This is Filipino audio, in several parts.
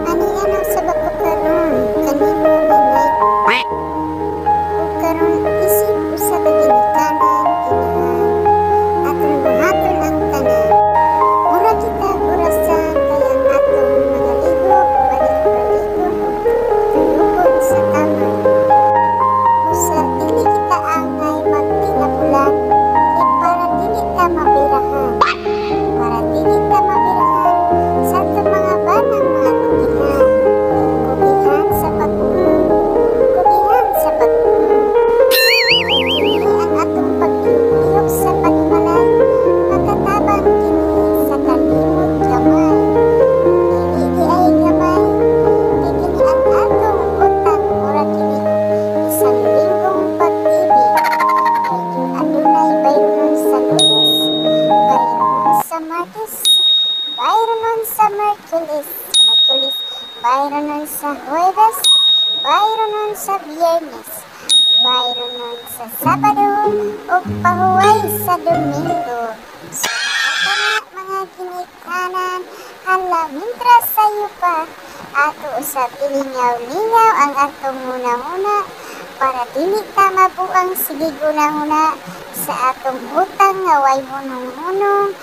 Ani ano sa bako karon kanimo inay ug karon isip usa ka ginikanan inahan aton buhaton ang tanan. Mura kita burasan kaya ang atong mga ligo balik-baligon ug tuyugon sa taman. Usa dili kita angay magtinabulan kay para dili ta mabirahan. Para dili ta mabirahan sa atong mga banang mga kugihan. Kugihan sa pag-unom. Kugihan sa pag-unom. Kini ang atong pagtiyok sa panimalay. Makatabang kini sa kalimot gamay. Dili di ay gamay. Di kini ang atong utang mura kini isang linggong pag-ibig. Kay adunay bayronon sa Lunes, bayronon sa Martes, bayronon sa Merkulis, bayronon sa Huwebes, bayronon sa Biyernes, bayronon sa Sabado, ug pahuway sa Domingo. So, ato na mga ginikanan, hala, mintras sayo pa, ato usab ilingaw-lingaw ang atong muna-muna, para dili ta mabuang sige guna-huna sa atong utang nga way hunong-hunong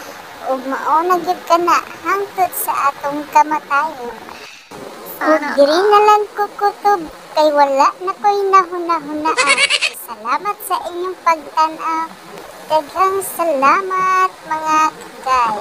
ug mao na gyud kana hangtod sa atong kamatayon. Ug diri na lang ko kutob kay wala na ko'y nahuna-hunaan. Salamat sa inyong pagtan-aw. Daghang salamat mga kagay.